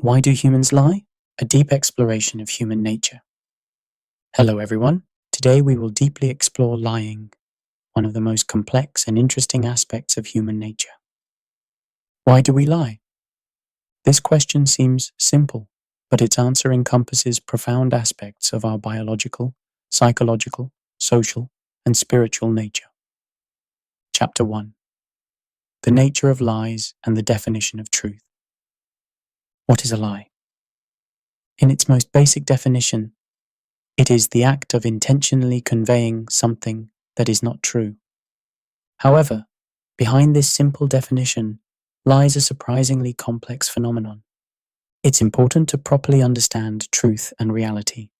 Why do humans lie? A deep exploration of human nature. Hello everyone. Today we will deeply explore lying, one of the most complex and interesting aspects of human nature. Why do we lie? This question seems simple, but its answer encompasses profound aspects of our biological, psychological, social, and spiritual nature. Chapter 1. The nature of lies and the definition of truth. What is a lie? In its most basic definition, it is the act of intentionally conveying something that is not true. However, behind this simple definition lies a surprisingly complex phenomenon. It's important to properly understand truth and reality.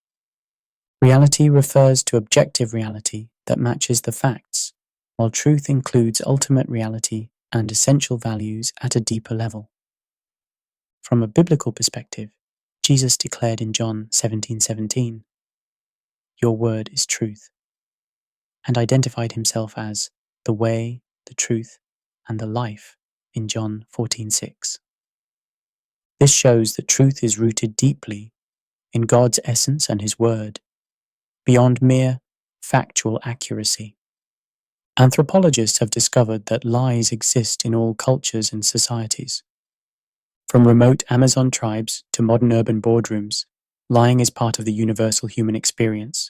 Reality refers to objective reality that matches the facts, while truth includes ultimate reality and essential values at a deeper level. From a biblical perspective, Jesus declared in John 17:17, "Your word is truth," and identified himself as the way, the truth, and the life in John 14:6. This shows that truth is rooted deeply in God's essence and his word, beyond mere factual accuracy. Anthropologists have discovered that lies exist in all cultures and societies. From remote Amazon tribes to modern urban boardrooms, lying is part of the universal human experience.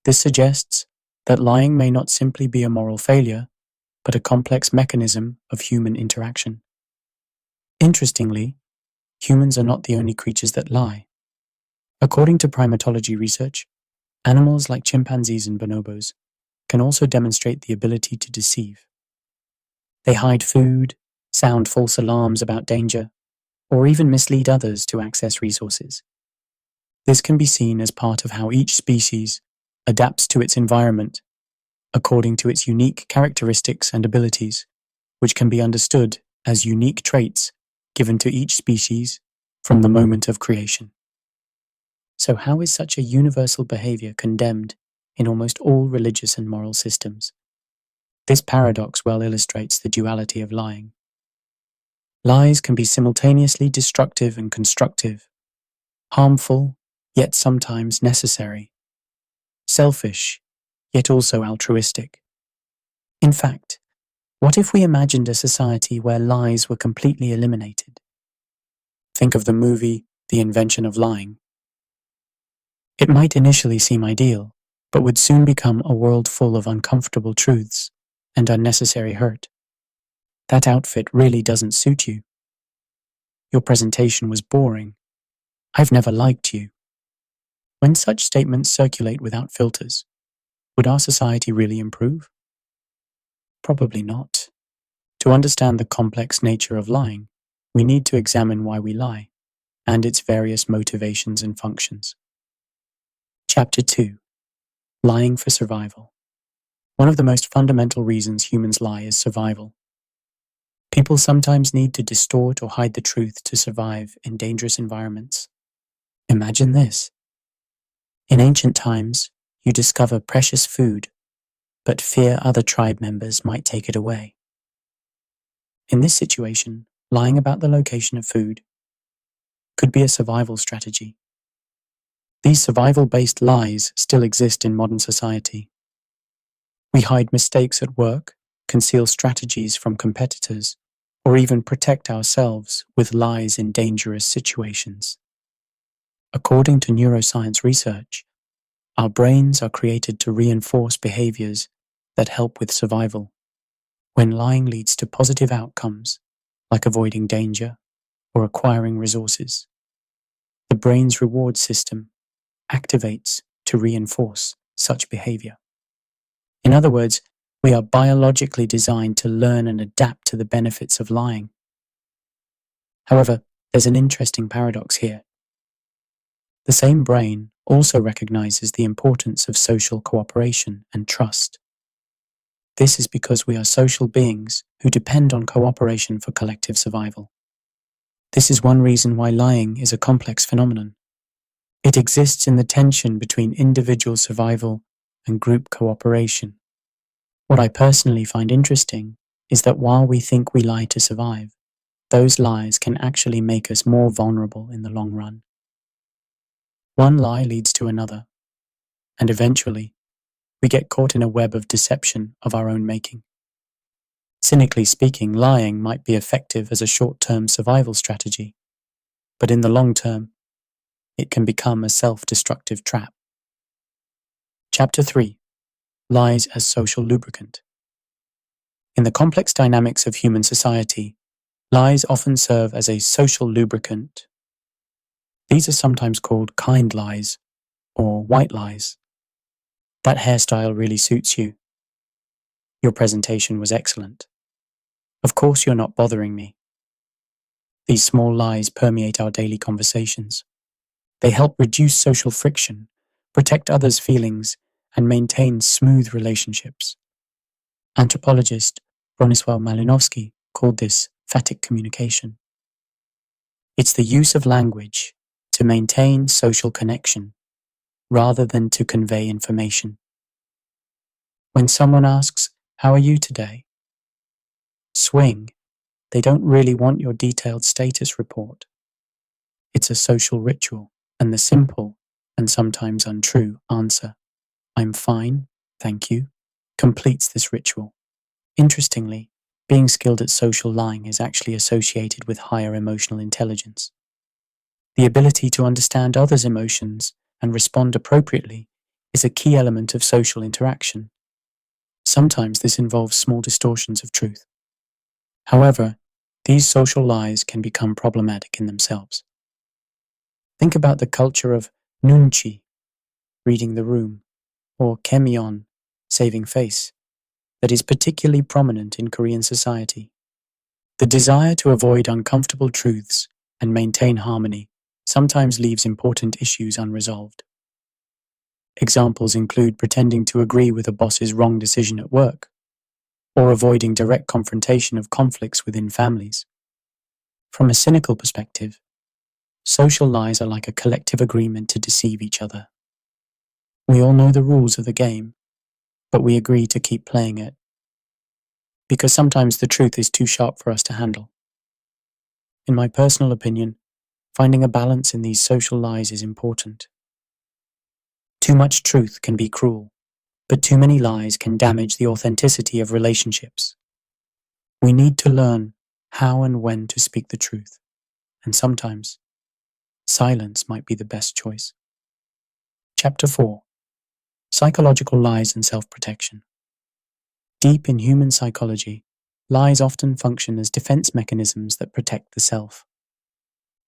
This suggests that lying may not simply be a moral failure, but a complex mechanism of human interaction. Interestingly, humans are not the only creatures that lie. According to primatology research, animals like chimpanzees and bonobos can also demonstrate the ability to deceive. They hide food, sound false alarms about danger, or even mislead others to access resources. This can be seen as part of how each species adapts to its environment according to its unique characteristics and abilities, which can be understood as unique traits given to each species from the moment of creation. So how is such a universal behavior condemned in almost all religious and moral systems? This paradox well illustrates the duality of lying. Lies can be simultaneously destructive and constructive, harmful, yet sometimes necessary, selfish, yet also altruistic. In fact, what if we imagined a society where lies were completely eliminated? Think of the movie The Invention of Lying. It might initially seem ideal, but would soon become a world full of uncomfortable truths and unnecessary hurt. That outfit really doesn't suit you. Your presentation was boring. I've never liked you. When such statements circulate without filters, would our society really improve? Probably not. To understand the complex nature of lying, we need to examine why we lie and its various motivations and functions. Chapter 2. Lying for survival. One of the most fundamental reasons humans lie is survival. People sometimes need to distort or hide the truth to survive in dangerous environments. Imagine this. In ancient times, you discover precious food, but fear other tribe members might take it away. In this situation, lying about the location of food could be a survival strategy. These survival-based lies still exist in modern society. We hide mistakes at work, conceal strategies from competitors, or even protect ourselves with lies in dangerous situations. According to neuroscience research, our brains are created to reinforce behaviors that help with survival. When lying leads to positive outcomes, like avoiding danger or acquiring resources, the brain's reward system activates to reinforce such behavior. In other words, we are biologically designed to learn and adapt to the benefits of lying. However, there's an interesting paradox here. The same brain also recognizes the importance of social cooperation and trust. This is because we are social beings who depend on cooperation for collective survival. This is one reason why lying is a complex phenomenon. It exists in the tension between individual survival and group cooperation. What I personally find interesting is that while we think we lie to survive, those lies can actually make us more vulnerable in the long run. One lie leads to another, and eventually, we get caught in a web of deception of our own making. Cynically speaking, lying might be effective as a short-term survival strategy, but in the long term, it can become a self-destructive trap. Chapter 3. Lies as social lubricant. In the complex dynamics of human society, lies often serve as a social lubricant. These are sometimes called kind lies or white lies. That hairstyle really suits you. Your presentation was excellent. Of course you're not bothering me. These small lies permeate our daily conversations. They help reduce social friction, protect others' feelings, and maintain smooth relationships. Anthropologist Bronisław Malinowski called this phatic communication. It's the use of language to maintain social connection rather than to convey information. When someone asks, "How are you today?" swing, they don't really want your detailed status report. It's a social ritual, and the simple, and sometimes untrue, answer, "I'm fine, thank you," completes this ritual. Interestingly, being skilled at social lying is actually associated with higher emotional intelligence. The ability to understand others' emotions and respond appropriately is a key element of social interaction. Sometimes this involves small distortions of truth. However, these social lies can become problematic in themselves. Think about the culture of nunchi, reading the room, or kemyon, saving face, that is particularly prominent in Korean society. The desire to avoid uncomfortable truths and maintain harmony sometimes leaves important issues unresolved. Examples include pretending to agree with a boss's wrong decision at work, or avoiding direct confrontation of conflicts within families. From a cynical perspective, social lies are like a collective agreement to deceive each other. We all know the rules of the game, but we agree to keep playing it, because sometimes the truth is too sharp for us to handle. In my personal opinion, finding a balance in these social lies is important. Too much truth can be cruel, but too many lies can damage the authenticity of relationships. We need to learn how and when to speak the truth, and sometimes silence might be the best choice. Chapter 4. Psychological lies and self-protection. Deep in human psychology, lies often function as defense mechanisms that protect the self.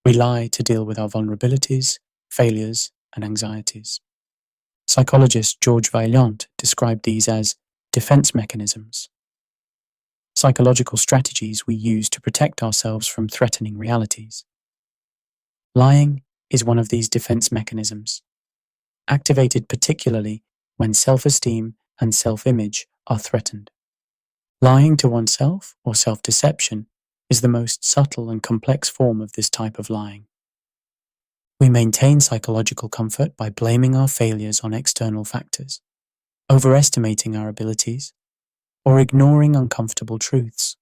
We lie to deal with our vulnerabilities, failures, and anxieties. Psychologist George Vaillant described these as defense mechanisms, psychological strategies we use to protect ourselves from threatening realities. Lying is one of these defense mechanisms, activated particularly when self-esteem and self-image are threatened. Lying to oneself or self-deception is the most subtle and complex form of this type of lying. We maintain psychological comfort by blaming our failures on external factors, overestimating our abilities, or ignoring uncomfortable truths.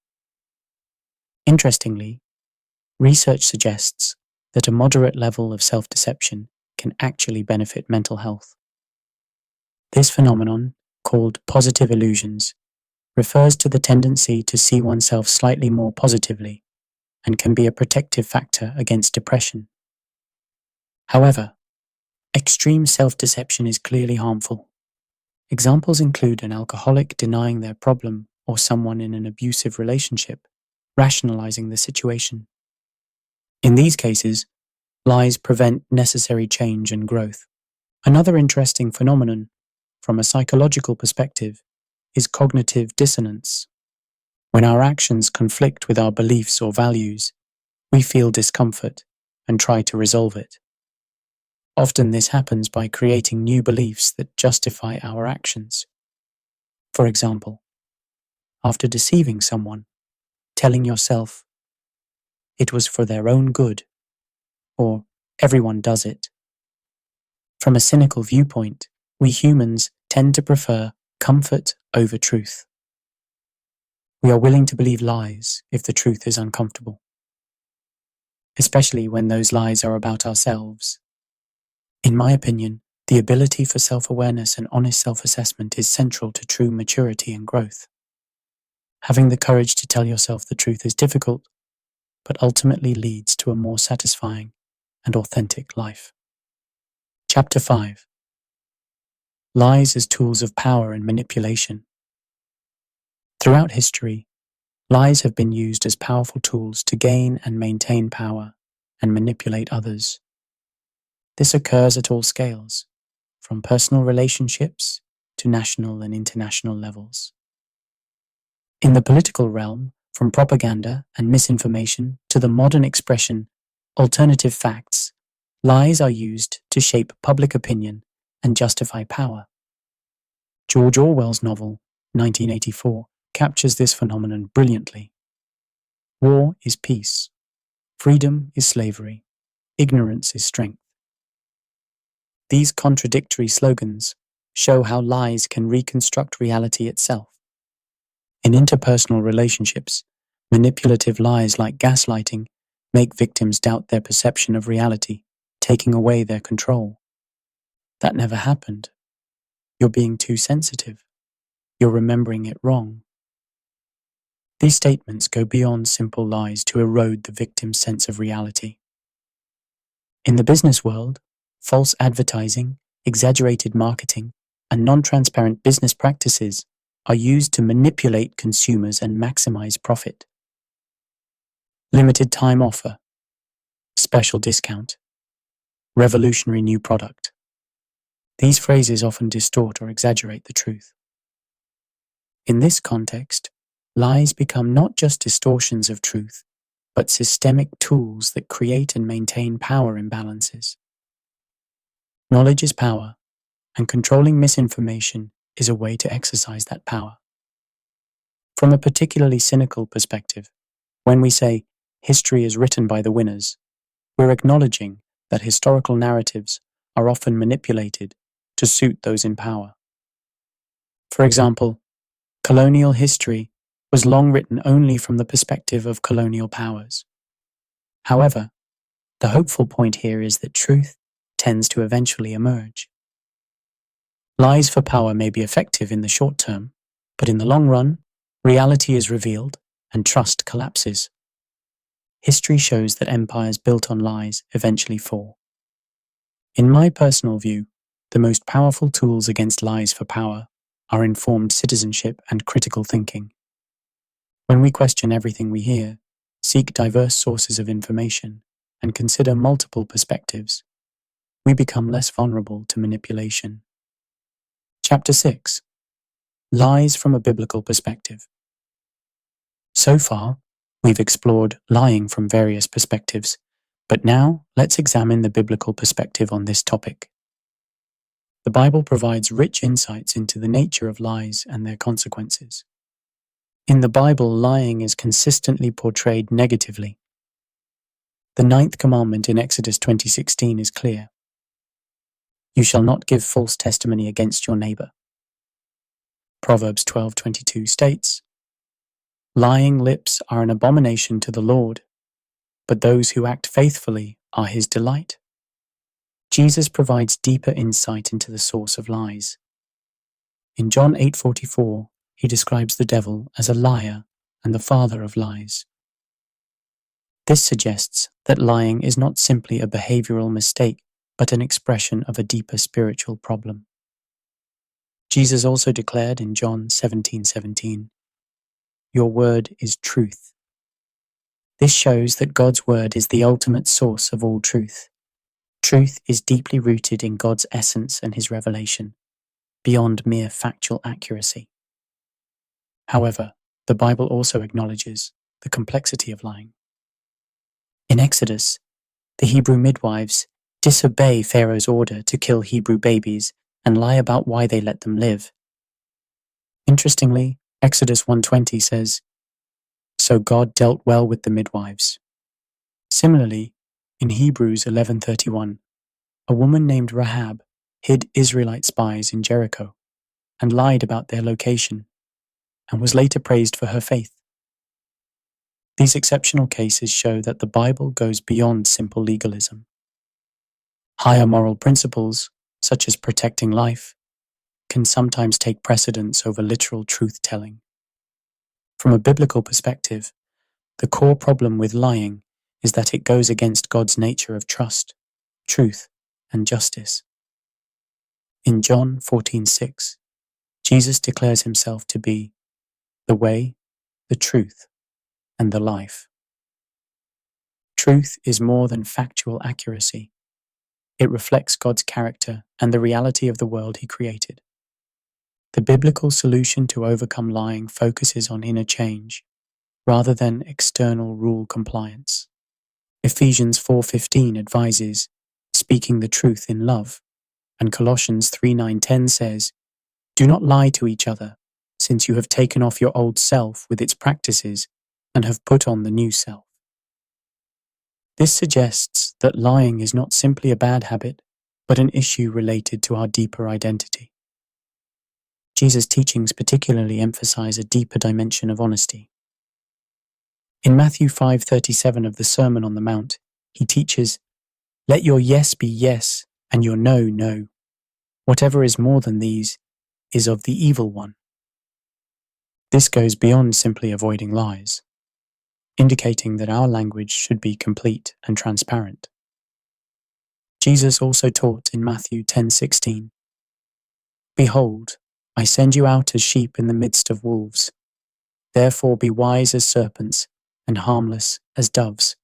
Interestingly, research suggests that a moderate level of self-deception can actually benefit mental health. This phenomenon, called positive illusions, refers to the tendency to see oneself slightly more positively and can be a protective factor against depression. However, extreme self-deception is clearly harmful. Examples include an alcoholic denying their problem or someone in an abusive relationship, rationalizing the situation. In these cases, lies prevent necessary change and growth. Another interesting phenomenon, from a psychological perspective, is cognitive dissonance. When our actions conflict with our beliefs or values, we feel discomfort and try to resolve it. Often this happens by creating new beliefs that justify our actions. For example, after deceiving someone, telling yourself, "It was for their own good," or "Everyone does it." From a cynical viewpoint, we humans tend to prefer comfort over truth. We are willing to believe lies if the truth is uncomfortable. especially when those lies are about ourselves. In my opinion, the ability for self-awareness and honest self-assessment is central to true maturity and growth. Having the courage to tell yourself the truth is difficult, but ultimately leads to a more satisfying and authentic life. Chapter 5. Lies as tools of power and manipulation. Throughout history, lies have been used as powerful tools to gain and maintain power and manipulate others. This occurs at all scales, from personal relationships to national and international levels. In the political realm, from propaganda and misinformation to the modern expression, alternative facts, lies are used to shape public opinion and justify power. George Orwell's novel, 1984, captures this phenomenon brilliantly. War is peace. Freedom is slavery. Ignorance is strength. These contradictory slogans show how lies can reconstruct reality itself. In interpersonal relationships, manipulative lies like gaslighting make victims doubt their perception of reality, taking away their control. That never happened. You're being too sensitive. You're remembering it wrong. These statements go beyond simple lies to erode the victim's sense of reality. In the business world, false advertising, exaggerated marketing, and non-transparent business practices are used to manipulate consumers and maximize profit. Limited time offer, special discount, revolutionary new product. These phrases often distort or exaggerate the truth. In this context, lies become not just distortions of truth, but systemic tools that create and maintain power imbalances. Knowledge is power, and controlling misinformation is a way to exercise that power. From a particularly cynical perspective, when we say history is written by the winners, we're acknowledging that historical narratives are often manipulated to suit those in power. For example, colonial history was long written only from the perspective of colonial powers. However, the hopeful point here is that truth tends to eventually emerge. Lies for power may be effective in the short term, but in the long run, reality is revealed and trust collapses. History shows that empires built on lies eventually fall. In my personal view, the most powerful tools against lies for power are informed citizenship and critical thinking. When we question everything we hear, seek diverse sources of information, and consider multiple perspectives, we become less vulnerable to manipulation. Chapter 6. Lies from a biblical perspective. So far, we've explored lying from various perspectives, but now let's examine the biblical perspective on this topic. The Bible provides rich insights into the nature of lies and their consequences. In the Bible, lying is consistently portrayed negatively. The 9th commandment in Exodus 20:16 is clear. You shall not give false testimony against your neighbor. Proverbs 12:22 states, lying lips are an abomination to the Lord, but those who act faithfully are his delight. Jesus provides deeper insight into the source of lies. In John 8:44, he describes the devil as a liar and the father of lies. This suggests that lying is not simply a behavioral mistake, but an expression of a deeper spiritual problem. Jesus also declared in John 17:17, your word is truth. This shows that God's word is the ultimate source of all truth. Truth is deeply rooted in God's essence and his revelation, beyond mere factual accuracy. However, the Bible also acknowledges the complexity of lying. In Exodus, the Hebrew midwives disobey Pharaoh's order to kill Hebrew babies and lie about why they let them live. Interestingly, Exodus 1:20 says, so God dealt well with the midwives. Similarly, in Hebrews 11:31, a woman named Rahab hid Israelite spies in Jericho and lied about their location, and was later praised for her faith. These exceptional cases show that the Bible goes beyond simple legalism. Higher moral principles, such as protecting life, can sometimes take precedence over literal truth-telling. From a biblical perspective, the core problem with lying is that it goes against God's nature of trust, truth, and justice. In John 14:6, Jesus declares himself to be the way, the truth, and the life. Truth is more than factual accuracy. It reflects God's character and the reality of the world he created. The biblical solution to overcome lying focuses on inner change, rather than external rule compliance. Ephesians 4:15 advises speaking the truth in love, and Colossians 3:9-10 says, "Do not lie to each other, since you have taken off your old self with its practices and have put on the new self." This suggests that lying is not simply a bad habit, but an issue related to our deeper identity. Jesus' teachings particularly emphasize a deeper dimension of honesty. In Matthew 5:37 of the Sermon on the Mount, he teaches, "Let your yes be yes, and your no, no. Whatever is more than these is of the evil one." This goes beyond simply avoiding lies, indicating that our language should be complete and transparent. Jesus also taught in Matthew 10:16, "Behold, I send you out as sheep in the midst of wolves. Therefore be wise as serpents and harmless as doves."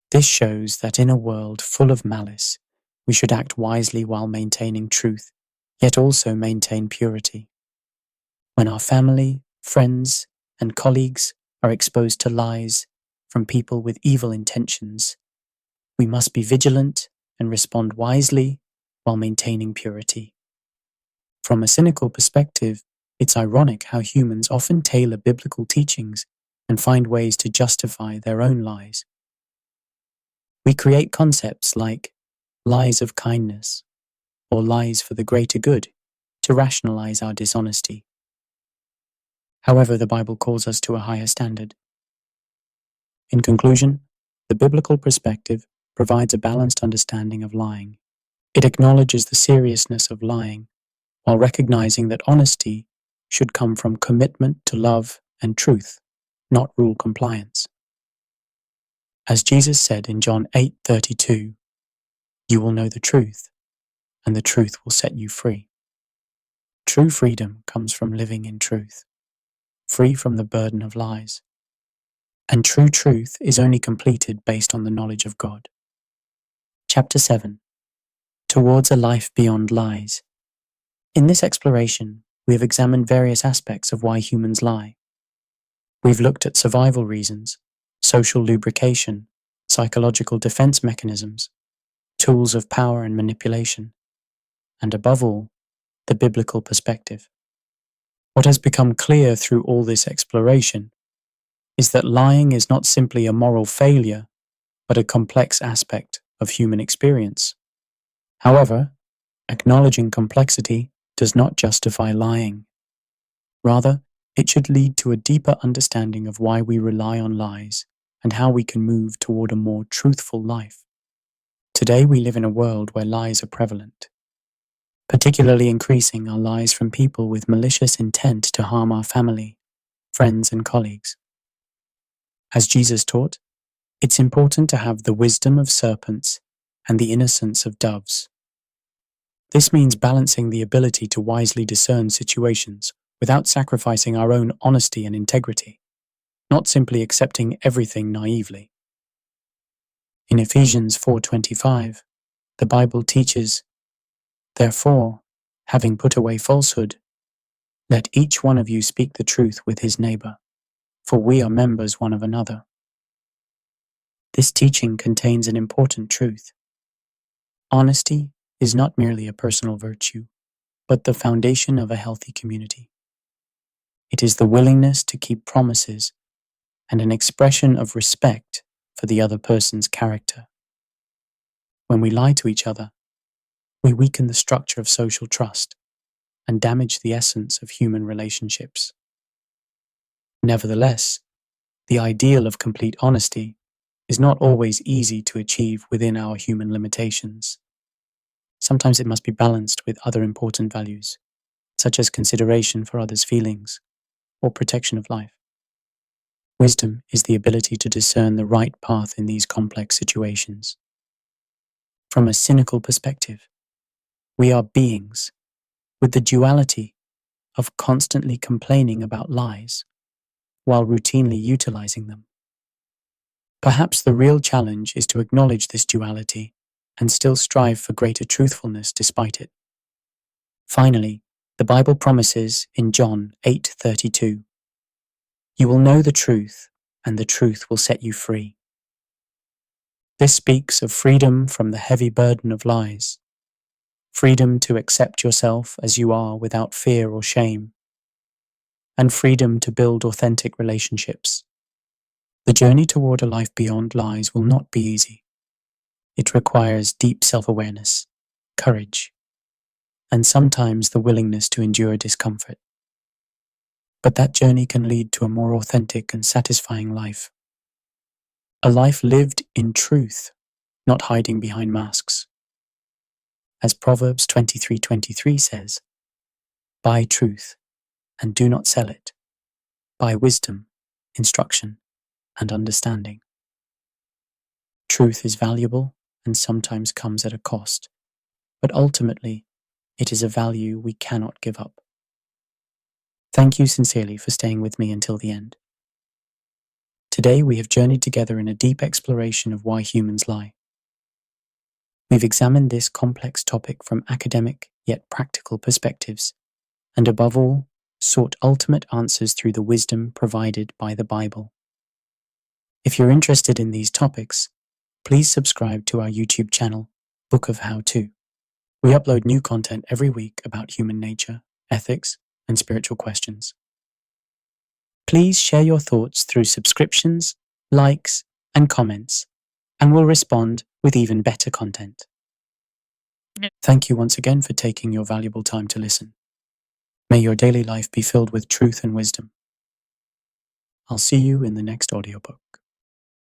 This shows that in a world full of malice, we should act wisely while maintaining truth, yet also maintain purity. When our family, friends, and colleagues are exposed to lies from people with evil intentions, we must be vigilant and respond wisely while maintaining purity. From a cynical perspective, it's ironic how humans often tailor biblical teachings and find ways to justify their own lies. We create concepts like lies of kindness or lies for the greater good to rationalize our dishonesty. However, the Bible calls us to a higher standard. In conclusion, the biblical perspective provides a balanced understanding of lying. It acknowledges the seriousness of lying, while recognizing that honesty should come from commitment to love and truth, not rule compliance. As Jesus said in John 8:32, "You will know the truth, and the truth will set you free." True freedom comes from living in truth, free from the burden of lies. And true truth is only completed based on the knowledge of God. Chapter 7. Towards a Life Beyond Lies. In this exploration, we have examined various aspects of why humans lie. We've looked at survival reasons, social lubrication, psychological defense mechanisms, tools of power and manipulation, and above all, the biblical perspective. What has become clear through all this exploration is that lying is not simply a moral failure, but a complex aspect of human experience. However, acknowledging complexity does not justify lying. Rather, it should lead to a deeper understanding of why we rely on lies and how we can move toward a more truthful life. Today we live in a world where lies are prevalent. Particularly increasing are lies from people with malicious intent to harm our family, friends, and colleagues. As Jesus taught, it's important to have the wisdom of serpents and the innocence of doves. This means balancing the ability to wisely discern situations without sacrificing our own honesty and integrity, not simply accepting everything naively. In Ephesians 4:25, the Bible teaches, "Therefore, having put away falsehood, let each one of you speak the truth with his neighbor, for we are members one of another." This teaching contains an important truth. Honesty is not merely a personal virtue, but the foundation of a healthy community. It is the willingness to keep promises and an expression of respect for the other person's character. When we lie to each other, we weaken the structure of social trust and damage the essence of human relationships. Nevertheless, The ideal of complete honesty is not always easy to achieve within our human limitations. Sometimes it must be balanced with other important values, such as consideration for others' feelings or protection of life. Wisdom is the ability to discern the right path in these complex situations. From a cynical perspective, we are beings with the duality of constantly complaining about lies while routinely utilizing them. Perhaps the real challenge is to acknowledge this duality and still strive for greater truthfulness despite it. Finally, the Bible promises in John 8:32, "You will know the truth, and the truth will set you free." This speaks of freedom from the heavy burden of lies, freedom to accept yourself as you are without fear or shame, and freedom to build authentic relationships. The journey toward a life beyond lies will not be easy. It requires deep self-awareness, courage, and sometimes the willingness to endure discomfort. But that journey can lead to a more authentic and satisfying life. A life lived in truth, not hiding behind masks. As Proverbs 23:23 says, "Buy truth, and do not sell it. Buy wisdom, instruction, and understanding." Truth is valuable and sometimes comes at a cost, but ultimately, it is a value we cannot give up. Thank you sincerely for staying with me until the end. Today we have journeyed together in a deep exploration of why humans lie. We've examined this complex topic from academic yet practical perspectives, and above all, sought ultimate answers through the wisdom provided by the Bible. If you're interested in these topics, please subscribe to our YouTube channel, Book of How To. We upload new content every week about human nature, ethics, and spiritual questions. Please share your thoughts through subscriptions, likes, and comments, and we'll respond with even better content. Thank you once again for taking your valuable time to listen. May your daily life be filled with truth and wisdom. I'll see you in the next audiobook.